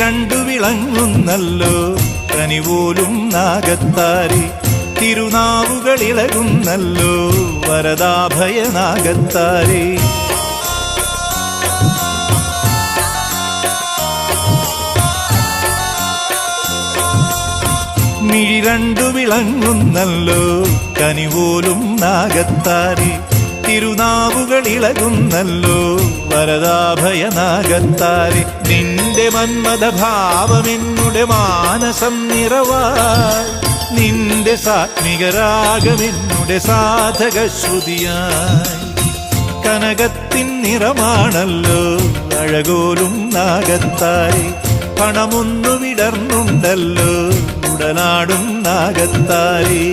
രണ്ടു വിളങ്ങുന്നല്ലോ കനിപോലും നാഗത്താരി തിരുനാവുകളിളകുന്നല്ലോ വരദാഭയ നാഗത്താരി മിഴി രണ്ടു വിളങ്ങുന്നല്ലോ കനിപോലും നാഗത്താരി തിരുനാവുകളിളകുന്നല്ലോ വരദാഭയ നാഗത്താരി നിന്റെ മന്മഥഭാവമെന്നുടെ മാനസം നിറവായി നിന്റെ സാത്മികരാഗമെന്നുടെ സാധക ശ്രുതിയായി കനകത്തിൻ നിറമാണല്ലോ അഴകോലും നാഗത്താരി പണമൊന്നു വിടർന്നുണ്ടല്ലോ ഉടനാടും നാഗത്താരി